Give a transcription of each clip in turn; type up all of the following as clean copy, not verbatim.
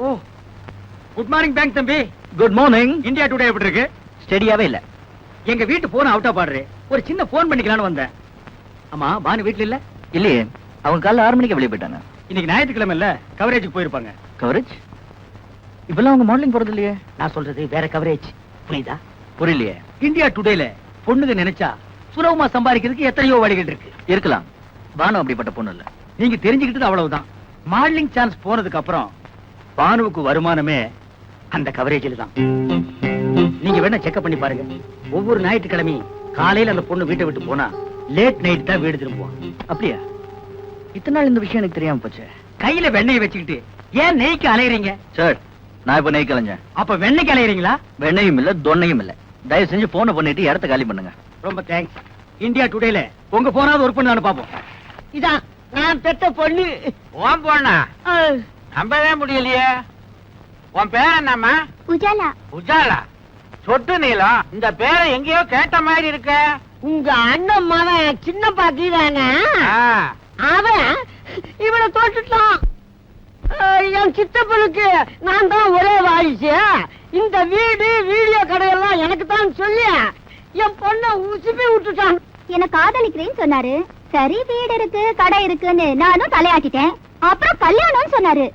ஓ, good morning bank தம்பி. Good morning. India today எப்படி இருக்கு? ஸ்டெடியாவே இல்ல. எங்க வீட்டு போன் அவுட்டா பாடுறே. ஒரு சின்ன போன் பண்ணிக்கலாம்னு வந்தேன். ஆமா, பானு வீட்ல இல்ல? இல்லையே, அவங்க காலைல 6 மணிக்கு வெளியே போயிட்டாங்க. இன்னைக்கு ஞாயிற்றுக்கிழமை இல்ல, கவரேஜுக்கு போயிருப்பாங்க. கவரேஜ்? இப்பெல்லாம் அவங்க மாடலிங் போறது இல்லையே. நான் சொல்றது வேற கவரேஜ், புரியுதா? புரியலையே. இந்தியா டுடேல பொண்ணுங்க நினைச்சா சுலபமா சம்பாதிக்கிறதுக்கு எத்தனையோ வழிகள் இருக்கு. இருக்கலாம். பானு அப்படிப்பட்ட பொண்ணு இல்ல. நீங்க தெரிஞ்சுக்கிட்டது அவ்வளவுதான். மாடலிங் சான்ஸ் போனதுக்கு அப்புறம் பானுவுக்கு வருமானமே அந்த கவரேஜில் தான். நீங்க வேணா செக்அப் பண்ணி பாருங்க. ஒவ்வொரு ஞாயிற்றுக்கிழமையும் காலையில அந்த பொண்ணு வீட்டை விட்டு போனா லேட் நைட் தான் வீடு திரும்புவான். அப்படியா? இத்தனை நாள் இந்த விஷயம் எனக்கு தெரியாம போச்சு. கையில வெண்ணெய் வச்சுக்கிட்டு ஏன் நெய்க்கு அலையறீங்க? சார், நான் இப்ப நெய் கலைஞ்சேன். அப்ப வெண்ணெய்க்கு அலையறீங்களா? வெண்ணையும் இல்ல, தொன்னையும் இல்ல. தயவு செஞ்சு போனை பண்ணிட்டு இடத்த காலி பண்ணுங்க. ரொம்ப தேங்க்ஸ். இந்தியா டுடேல உங்க போனாவது ஒர்க் பண்ணு பாப்போம். இதான் நான் பெத்த பொண்ணு. உன் பொண்ணா? நம்பவே முடியலையே. உன் பேர் என்னம்மா? உஜாலா. உஜாலா? சொட்டு நீளம். இந்த பேரை எங்கேயோ கேட்ட மாதிரி இருக்க. உங்க அண்ணன் மகன் சின்ன பாக்கிதானே, அவன் இவனை தோட்டுட்டான். என் சித்தப்பனுக்கு நான் தான் ஒரே வாரிசு. இந்த வீடு வீடியோ கடையெல்லாம் எனக்கு தான் சொல்லி என் பொண்ணை உசுப்பி விட்டுட்டான். என்ன காதலிக்கிறேன்னு சொன்னாரு. சரி, வீடு இருக்கு கடை இருக்குன்னு நானும் தலையாட்டிட்டேன். அப்புறம் கல்யாணம்னு சொன்னாரு.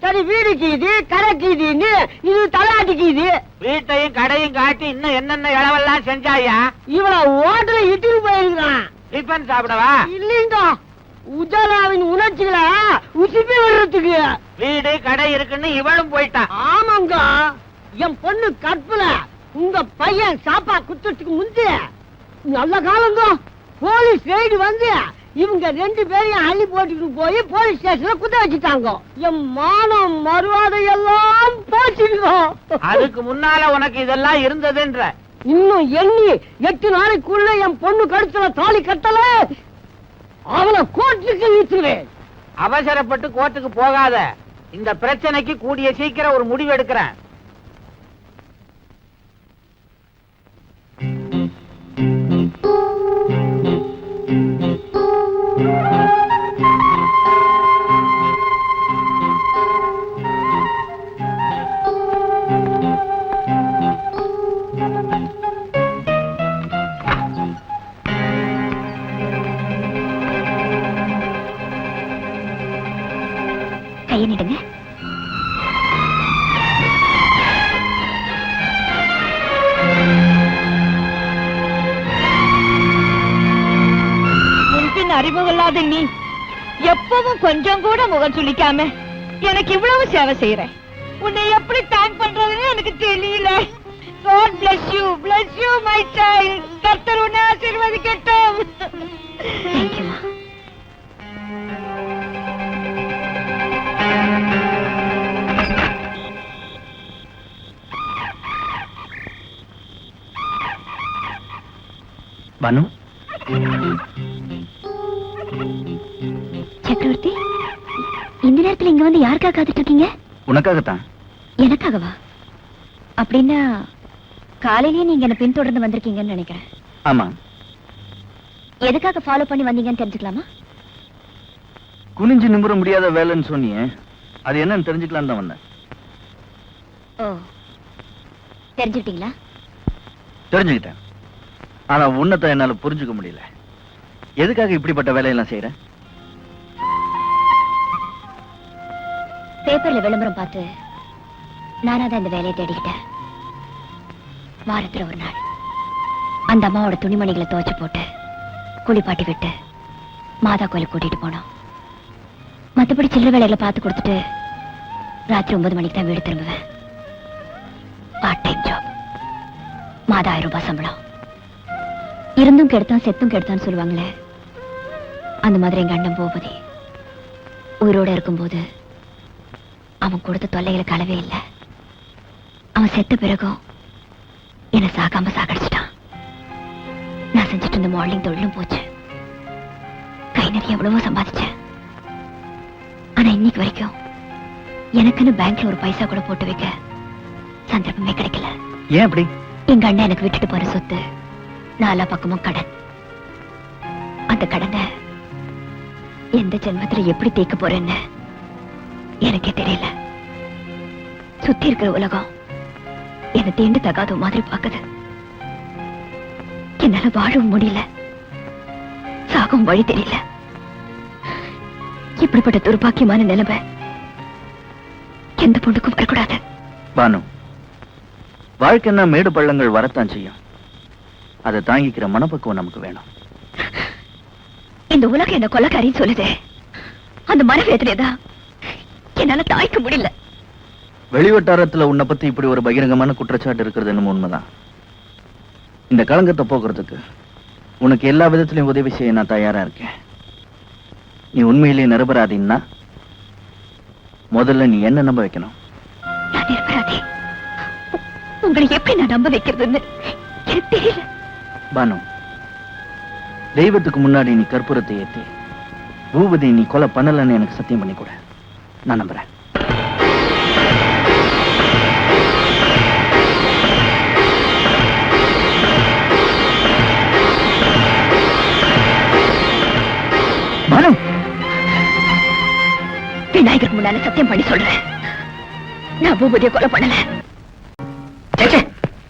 சரி, வீடு கீது கடை கீதுன்னு இது தலையாட்டி கீது. வீட்டையும் கடையும் காட்டி இன்னும் என்னென்ன இளவெல்லாம் செஞ்சாயா? இவள ஓட்டுல இட்டுட்டு போயிருக்கான். டிஃபன் சாப்பிடவா? இல்லீங்க, உஜாலாவின் உணர்ச்சிகளை உசுப்பி விடுறதுக்கு. வீடு கடை இருக்குன்னு இவளும் போயிட்டான். ஆமாங்க, என் பொண்ணு கற்புல உங்க பையன் சாப்பா குத்துறதுக்கு முந்தி நல்ல காலங்க போலீஸ் ரைடு வந்து இவங்க 2 பேரையும் அள்ளி போட்டுட்டு போய் போலீஸ் ஸ்டேஷன்ல குத்த வச்சுட்டாங்க. என் மானம் மறுவாதை எல்லாம் போச்சுங்க. அதுக்கு முன்னால உனக்கு இதெல்லாம் இருந்ததுன்ற. இன்னும் எண்ணி 8 நாளைக்குள்ள என் பொண்ணு கழுத்துல தாலி கட்டல அவளை கோர்ட்டுக்கு இழுத்துருவேன். அவசரப்பட்டு கோர்ட்டுக்கு போகாத. இந்த பிரச்சனைக்கு கூடிய சீக்கிரம் ஒரு முடிவு எடுக்கிறேன். கையை நீடுங்க. முன்பின் அறிமுகம் இல்லாத நீ எப்பவும் கொஞ்சம் கூட முகம் சுளிக்காம எனக்கு இவ்வளவு சேவை செய்யறேன். உன்னை எப்படி தேங்க் பண்றதுன்னு எனக்கு தெரியல. God bless you my child. கர்த்தர் உன்னை ஆசீர்வதிக்கட்டும். Thank you, ma. பானு, சக்கரவர்த்தி, இந்த நேரத்துல இங்க வந்து யாருக்காக காத்துட்டு இருக்கீங்க? உனக்காகத்தான். எனக்காகவா? அப்படின்னா காலையிலேயே நீங்க என்ன பின்தொடர்ந்து வந்திருக்கீங்கன்னு நினைக்கிறேன். ஆமா. எதுக்காக ஃபாலோ பண்ணி வந்தீங்கன்னு தெரிஞ்சுக்கலாமா? குனிஞ்சு நிமிர முடியாத வேலைன்னு சொன்னியே, அது என்னன்னு தெரிஞ்சுக்கலாம் தான் வந்தேன். ஓ, தெரிஞ்சுக்கிட்டீங்களா? தெரிஞ்சுக்கிட்டேன். ஆனா உன்னத்தை என்னால புரிஞ்சுக்க முடியல. எதுக்காக இப்படிப்பட்ட வேலையெல்லாம் செய்யற? பேப்பர்ல விளம்பரம் பார்த்து நானாதான் இந்த வேலையை தேடிக்கிட்டேன். வாரத்துல ஒரு நாள் அந்த அம்மாவோட துணிமணிகளை துவைச்சு போட்டு குளிப்பாட்டி விட்டு மாதா கோயிலுக்கு கூட்டிட்டு போனோம். மத்தபடி சில்லறை வேலைகளை பார்த்து கொடுத்துட்டு ராத்திரி 9 மணிக்கு தான் வீடு திரும்புவேன். Part time job. மாதா 1000 ரூபாய் சம்பளம். இருந்தும் கெடுத்தான் செத்தும் கெடுத்தான்னு சொல்லுவாங்களே, அந்த மாதிரி எங்க அண்ணன் பூபதி உயிரோட இருக்கும்போது அவன் கொடுத்த தொல்லைகளுக்கு அளவே இல்லை. அவன் செத்த பிறகும் என்னை சாகாம சாகடிச்சிட்டான். நான் செஞ்சுட்டு இருந்த மாடலிங் தொழிலும் போச்சு. கை நிறைய எவ்வளவோ சம்பாதிச்சேன். ஆனா இன்னைக்கு வரைக்கும் எனக்குன்னு பேங்க்ல ஒரு பைசா கூட போட்டு வைக்க சந்தர்ப்பமே கிடைக்கல. ஏன் அப்படி? எங்க அண்ணன் எனக்கு விட்டுட்டு போற சொத்து 4 பக்கமும் கடன். அந்த கடனை எந்த ஜென்மத்துல எப்படி தீர்க்க போறேன்னு எனக்கே தெரியல. சுத்தி இருக்கிற உலகம் என்ன தீண்டு தகாத மாதிரி பாக்குது. என்னால வாழவும் முடியல, சாகவும் வழி தெரியல. இப்படிப்பட்ட துர்பாக்கியமான நிலைமை எந்த பொண்ணுக்கும் வரக்கூடாது. பானு, வாழ்க்கைன்னா மேடு பள்ளங்கள் வரத்தான் செய்யும். அதை தாங்கிக்கிற மனப்பக்குவம் நமக்கு வேணும். இந்த உலகம் என்ன கொலைக்காரின்னு சொல்லுது. அந்த மனவேதனைதான் என்னால தாய்க்க முடியல. வெளிவட்டாரத்துல உன்னை பத்தி இப்படி ஒரு பகிரங்கமான குற்றச்சாட்டு இருக்கிறது என்னமோ உண்மைதான். இந்த களங்கத்தை போக்குறதுக்கு உனக்கு எல்லா விதத்திலையும் உதவி செய்ய நான் தயாரா இருக்கேன். நீ உண்மையிலேயே நிரபராதின்னா முதல்ல நீ என்ன நம்ப வைக்கணும். நான் நிரபராதி. உங்களை எப்படி நான் நம்ப வைக்கிறதுன்னு எனக்கு தெரியல. பானு, தெய்வத்துக்கு முன்னாடி நீ கற்பூரத்தை ஏத்தி பூபதி நீ கொலை பண்ணலன்னு எனக்கு சத்தியம் பண்ணி கூட. நான் நம்புறேன். பானு, விநாயகருக்கு முன்னால சத்தியம் பண்ணி சொல்றேன், நான் பூபதியை கொலை பண்ணல.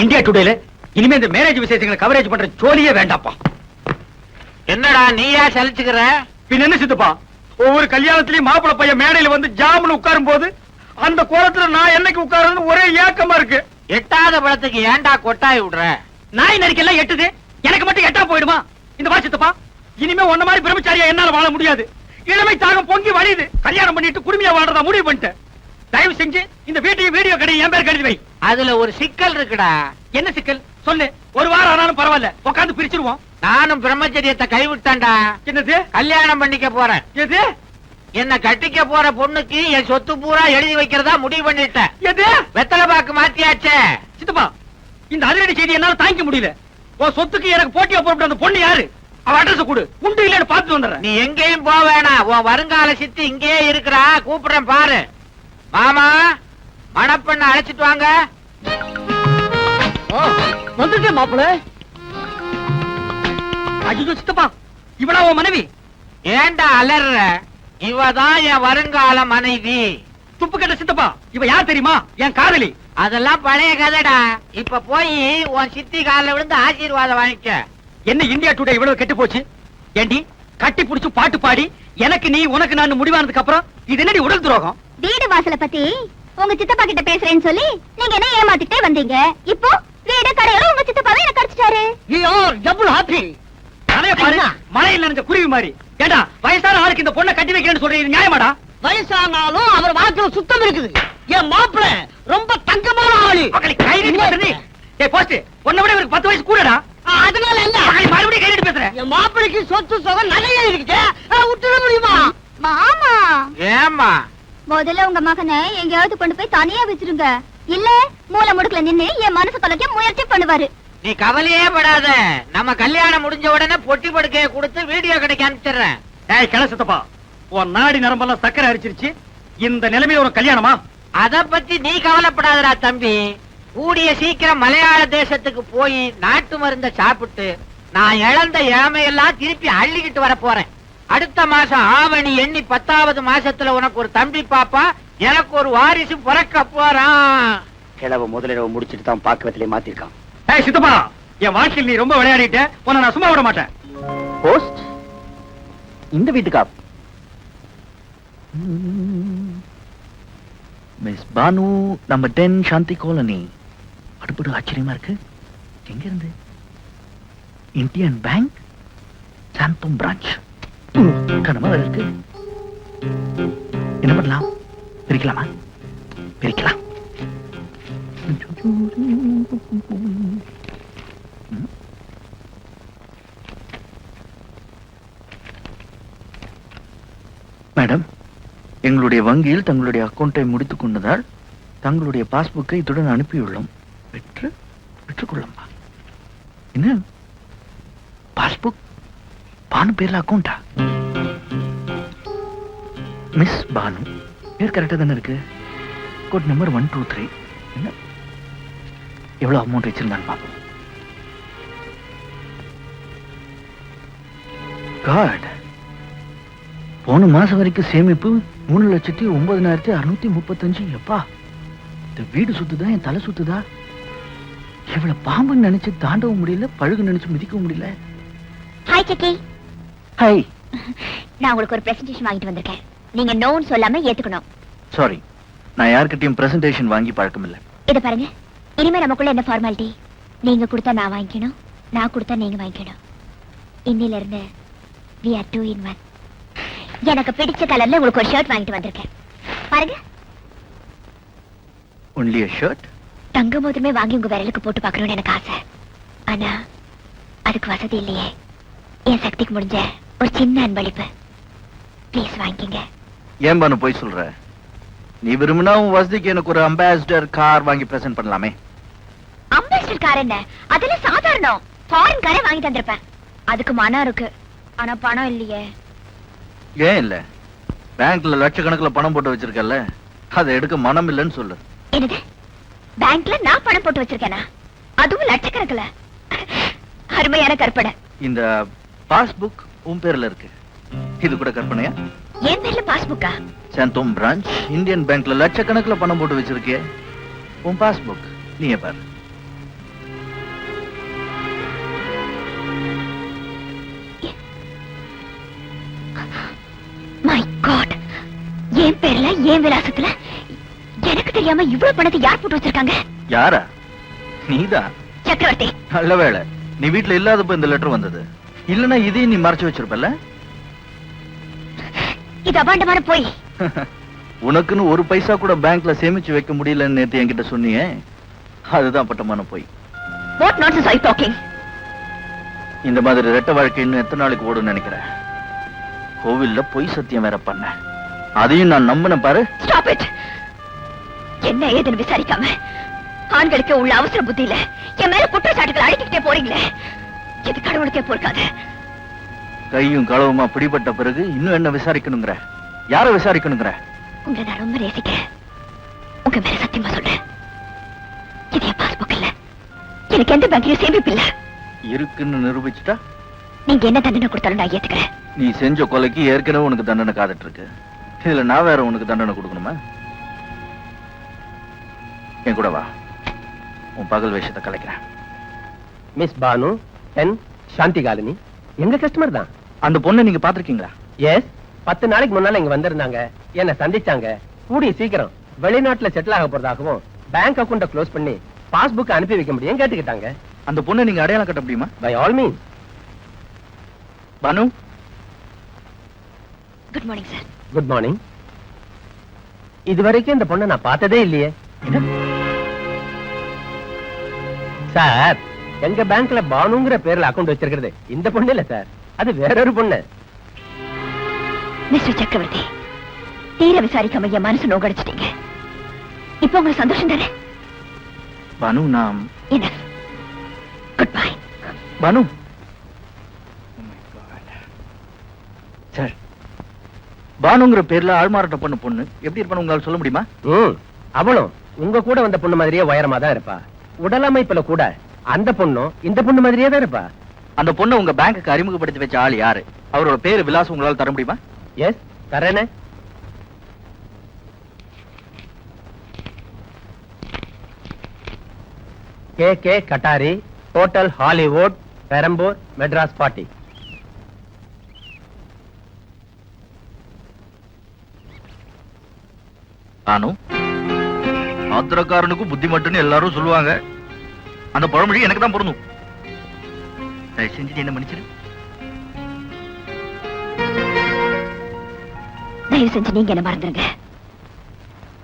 இந்தியா டுடேல இனிமே இந்த மேரேஜ் விசேஷங்களை கவரேஜ் பண்ற ஜோலியே வேண்டாப்பா. என்னடா நீயா சலிச்சுக்கிற? பின் என்ன சித்தப்பா, ஒவ்வொரு கல்யாணத்திலயும் மாப்பிள பையன் மேடையில வந்து ஜாமுன்னு உட்காரும் போது அந்த கோலத்துல நான் என்னைக்கு உட்காருன்னு ஒரே ஏக்கமா இருக்கு. எட்டாத பழத்துக்கு ஏன்டா கொட்டாய் விடுற? நாய் நரிக்கெல்லாம் எட்டுது, எனக்கு மட்டும் எட்டா போயிடுமா? இந்த வா சித்தப்பா, இனிமே ஒன்ன மாதிரி பிரம்மச்சாரியா என்னால வாழ முடியாது. இளமை தாகம் பொங்கி வழியுது. கல்யாணம் பண்ணிட்டு குடுமையா வாழ்றதா முடிவு பண்ணிட்டேன். தயவு செஞ்சு இந்த வீட்டையும் வீடியோ கடையும் என் பேர் கழுதி வை. அதுல ஒரு சிக்கல் இருக்குடா. என்ன சிக்கல் சொல்லு. ஒரு வாரம் ஆனாலும் பரவாயில்ல, உட்காந்து பிரிச்சிருவோம். நானும் பிரம்மச்சரியத்தை கைவிட்டான்டா. என்னது? கல்யாணம் பண்ணிக்க போறேன். எது? என்ன கட்டிக்க போற பொண்ணுக்கு என் சொத்து பூரா எழுதி வைக்கிறதா முடிவு பண்ணிட்டேன். எது? வெத்தலை பாக்கு மாத்தியாச்சே. சித்தப்பா, இந்த அதிரடி செய்தி என்னால தாங்கிக்க முடியல. உன் சொத்துக்கு எனக்கு போட்டியா போட்டு அந்த பொண்ணு யாரு? அவ அட்ரஸ் கொடு, உண்டு இல்லன்னு பார்த்துட்டு வந்துடுறேன். நீ எங்கேயும் போக வேணாம். உன் வருங்கால சித்தி இங்கேயே இருக்கிறா. கூப்பிடுறேன் பாரு. மாமா, மணப்பெண்ண அழைச்சிட்டு வாங்க. வந்துட்டு மாப்பிள. ஐயோ சித்தப்பா, இவளா உன் மனைவி? ஏண்டா அலற? இவதான் என் வருங்கால மனைவி. துப்பு கட்ட சித்தப்பா, இவ யார் தெரியுமா? என் காதலி. அதெல்லாம் பழைய கதைடா. இப்ப போய் உன் சித்தி காலில் விழுந்து ஆசீர்வாதம் வாங்கிக்க. என்ன இந்தியா டுடே இவ்வளவு கெட்டு போச்சு? ஏண்டி கட்டி புடிச்சு பாட்டு பாடி எனக்கு நீ உனக்கு நான் முடிவானதுக்கு அப்புறம் இது என்னடி உடல் துரோகம்? வீடு வாசலை பத்தி உங்க சித்தப்பா கிட்ட பேசுறேன்னு சொல்லி நீங்க என்ன ஏமாத்திட்டே வந்தீங்க. இப்போ வீடு கடையில உங்க சித்தப்பாவே என்ன கடிச்சிட்டாரு. Double happy. அதே பாரு, மழையில் நனைஞ்ச குருவி மாதிரி. ஏண்டா வயசான ஆளுக்கு இந்த பொண்ணை கட்டி வைக்கிறேன்னு சொல்றீங்க, நியாயமாடா? வயசானாலும் அவர் வாக்குல சுத்தம் இருக்குது. என் மாப்பிள ரொம்ப தங்கமான ஆளு. மக்களுக்கு கை நீட்டி பேசுறது. ஏய் போஸ்ட், உன்னை விட இவருக்கு 10 வயசு கூடடா. அதனால என்ன? மக்களுக்கு மறுபடியும் கை நீட்டி பேசுறேன். என் மாப்பிளைக்கு சொத்து சுகம் நிறைய இருக்கு. விட்டுட முடியுமா? மாமா, ஏம்மா? முதல்ல உங்க மகனை எங்கேயாவது கொண்டு போய் தனியா வச்சிருங்க. இல்ல மூல முடுக்கல நின்னு என் மனசு தொலைக்க முயற்சி பண்ணுவாரு. நீ கவலையே படாத. நம்ம கல்யாணம் முடிஞ்ச உடனே பொட்டி படுக்கையை கொடுத்து வீடியோ கடைக்கு அனுப்பிச்சிடுறேன். ஏய் கிள சித்தப்பா, உன் நாடி நரம்பெல்லாம் சக்கரை அரிச்சிருச்சு. இந்த நிலைமையில ஒரு கல்யாணமா? அத பத்தி நீ கவலைப்படாதடா தம்பி. கூடிய சீக்கிரம் மலையாள தேசத்துக்கு போய் நாட்டு மருந்த சாப்பிட்டு நான் இழந்த இளமையெல்லாம் திருப்பி அள்ளிக்கிட்டு வர போறேன். அடுத்த மாசம் ஆவணி எண்ணி 10வது மாசத்துல உனக்கு ஒரு தம்பி பாப்பா, எனக்கு ஒரு வாரிசு பிறக்க போறான். கிழவ முதலிரவு முடிச்சிட்டு தான் பாக்குவத்திலே மாத்திருக்கான். ஏய் சித்தப்பா, என் வாழ்க்கையில் நீ ரொம்ப விளையாடிட்ட. உன்னை நான் சும்மா விட மாட்டேன். போஸ்ட் இந்த வீட்டுக்கா? மிஸ் பானு, நம்பர் 10 சாந்தி காலனி. அடுப்படு ஆச்சரியமா இருக்கு. எங்க இருந்து? இந்தியன் பேங்க் சாந்தம் பிரான்ச். கனமா இருக்கு. என்ன பண்ணலாம்? பிரிக்கலாமா? பிரிக்கலாம். மேடம், எங்களுடைய வங்கியில் தங்களுடைய அக்கௌண்டை முடித்துக் கொண்டதால் தங்களுடைய பாஸ்புக்கை இத்துடன் அனுப்பியுள்ளோம். பெற்றுக்கொள்ளம்பா. என்ன பாஸ்புக்? பானு பேர்ல அக்கௌண்டா? மிஸ் பானு பேர் கரெக்டா தானே இருக்கு. Code number 123. என்ன எவ்வளவு அமௌண்ட் வச்சிருந்தாங்க பாப்போம். காட், போன மாசம் வரைக்கும் சேமிப்பு 3,09,635. எப்பா, இந்த வீடு சுத்துதா என் தலை சுத்துதா? இவ்வளவு பாம்புன்னு நினைச்சு தாண்டவும் முடியல, பழுகு நினைச்சு மிதிக்கவும் முடியல. ஹாய் சக்கி. ஹாய். நான் உங்களுக்கு ஒரு பிரசன்டேஷன் வாங்கிட்டு வந்திருக்கேன். நீங்க நோன்னு சொல்லாம ஏத்துக்கணும். சாரி, நான் யார்கிட்டயும் பிரசன்டேஷன் வாங்கி பழக்கம் இல்ல. இத பாருங்க, இனிமே நமக்குள்ள என்ன ஃபார்மாலிட்டி? நீங்க கொடுத்தா நான் வாங்கிக்கணும், நான் கொடுத்தா நீங்க வாங்கிக்கணும். இன்னில இருந்து we are 2 in 1. எனக்கு பிடிச்ச கலர்ல உங்களுக்கு ஒரு ஷர்ட் வாங்கிட்டு வந்திருக்கேன். பாருங்க. Only a shirt? தங்க மோதிரமே வாங்கி உங்க விரலுக்கு போட்டு பார்க்கணும்னு எனக்கு ஆசை. ஆனா அதுக்கு வசதி இல்லையே. என் சக்திக்கு முடிஞ்ச ஒரு சின்ன அன்பளிப்பு. ப்ளீஸ் வாங்கிக்கங்க. ஏன் பானு போய் சொல்ற? நீ விரும்பினா உன் வசதிக்கு எனக்கு ஒரு அம்பாசிடர் கார் வாங்கி பிரசன்ட் பண்ணலாமே. அம்பாசிடர் கார் என்ன? அதெல்லாம் சாதாரணம். ஃபாரின் காரே வாங்கி தந்திருப்பேன். அதுக்கு மனம் இருக்கு, ஆனா பணம் இல்லையே. ஏன் இல்ல? பேங்க்ல லட்சக்கணக்குல பணம் போட்டு வச்சிருக்கல, அதை எடுக்க மனம் இல்லைன்னு சொல்லு. என்னது? பேங்க்ல நான் பணம் போட்டு வச்சிருக்கேனா? அதுவும் லட்சக்கணக்குல. அருமையான கற்பனை. இந்த பாஸ்புக் உன் பேர்ல இருக்கு, இது கூட கற்பனையா? என் பேர்ல பாஸ்புக்கா? சாந்தோம் பிரான்ச் இந்தியன் பேங்க்ல லட்சக்கணக்குல பணம் போட்டு வச்சிருக்கே, உன் பாஸ்புக் நீயே பாரு. மை காட், என் பேர்ல என் விலாசத்துல எனக்கு தெரியாம இவ்வளவு பணத்தை யார் போட்டு வச்சிருக்காங்க? யாரா? நீதான். சக்கரவர்த்தி. நல்ல வேளை நீ வீட்டுல இல்லாதப்ப இந்த லெட்டர் வந்தது. இல்லனா இதையும் நீ மறைச்சு வச்சிருப்பல. இது அபாண்டமான போய். உனக்குன்னு ஒரு பைசா கூட பேங்க்ல சேமிச்சு வைக்க முடியலன்னு நேத்து என்கிட்ட சொன்னியே, அதுதான் பட்டமான போய். What nonsense are you talking? இந்த மாதிரி ரெட்ட வாழ்க்கை இன்னும் எத்தனை நாளைக்கு ஓடுன்னு நினைக்கிறேன்? கோவில்ல பொய் சத்தியம் வேற பண்ண, அதையும் நான் நம்பின பாரு. Stop it. என்ன ஏதுன்னு விசாரிக்காம ஆண்களுக்கு உள்ள அவசர புத்தியில என் மேல குற்றச்சாட்டுகள் அடிக்கிட்டே போறீங்களே, இது கடவுளுக்கே பொறுக்காது. கையும் களவுமா பிடிபட்ட பிறகு இன்னும் என்ன விசாரிக்கணுங்கிற? யார விசாரிக்கணுங்கிற? உங்களை நான் ரொம்ப நேசிக்கிறேன். உங்க மேல சத்தியமா சொல்றேன், இது என் பாஸ்புக் இல்ல, எனக்கு எந்த பேங்க்லயும் சேமிப்பு இல்ல. இருக்குன்னு நிரூபிச்சுட்டா நீங்க என்ன தண்டனை கொடுத்தாலும் நான் ஏத்துக்கிறேன். நீ செஞ்ச கொலைக்கு ஏற்கனவே உனக்கு தண்டனை காத்துட்டு இருக்கு, இதுல நான் வேற உனக்கு தண்டனை கொடுக்கணுமா? என் கூட வா, உன் பகல் வேஷத்தை கலைக்கிறேன். மிஸ் பானு என் சாந்தி காலனி எங்க கஸ்டமர் தான். அந்த பொண்ணை நீங்க பாத்திருக்கீங்களா? எஸ், 10 நாளைக்கு முன்னால இங்க வந்திருந்தாங்க, என்ன சந்திச்சாங்க. கூடிய சீக்கிரம் வெளிநாட்டுல செட்டில் ஆக போறதாகவும் பேங்க் அக்கவுண்ட க்ளோஸ் பண்ணி பாஸ்புக் அனுப்பி வைக்க முடியும் கேட்டுக்கிட்டாங்க. அந்த பொண்ணை நீங்க அடையாளம் கட்ட முடியுமா? By all means. Bhanu, good morning sir. Good morning. இதுவரைக்கும் இந்த பொண்ணை நான் பார்த்ததே இல்லையே. சார், எங்க பேங்க்ல பானுங்கிற பேர்ல அக்கவுண்ட் வச்சிருக்கிறது இந்த பொண்ணு இல்ல சார், அது வேறொரு பொண்ணு. மிஸ்டர் சக்கரவர்த்தி, தீர விசாரிக்காம என் மனசு நோகடிச்சிட்டீங்க. இப்ப உங்களுக்கு சந்தோஷம் தானே? பானு, நான் என்ன? Good bye. பானு. சார், பானுங்கிற பேர்ல ஆள்மாறாட்டம் பண்ண பொண்ணு எப்படி இருப்பான்னு உங்களால சொல்ல முடியுமா? அவளும் உங்க கூட வந்த பொண்ணு மாதிரியே உயரமா தான் இருப்பா. உடலமைப்புல கூட அந்த பொண்ணும் இந்த பொண்ணு மாதிரியே தான் இருப்பா. அந்த பொண்ணை உங்க பேங்க்குக்கு அறிமுகப்படுத்தி வச்ச ஆள் யாரு? அவரோட பேரு விலாசம் உங்களால தர முடியுமா? எஸ், தரேனே. K Kattari, hotel Hollywood, Perambur, Madras party. நானும் ஆத்திரக்காரனுக்கும் புத்தி மட்டும்னு எல்லாரும் சொல்லுவாங்க. அந்த பழமொழி எனக்கு தான் பொருந்தும். செஞ்சு என்ன மன்னிச்சிரு. தயவு செஞ்சு நீங்க என்ன மறந்துருங்க.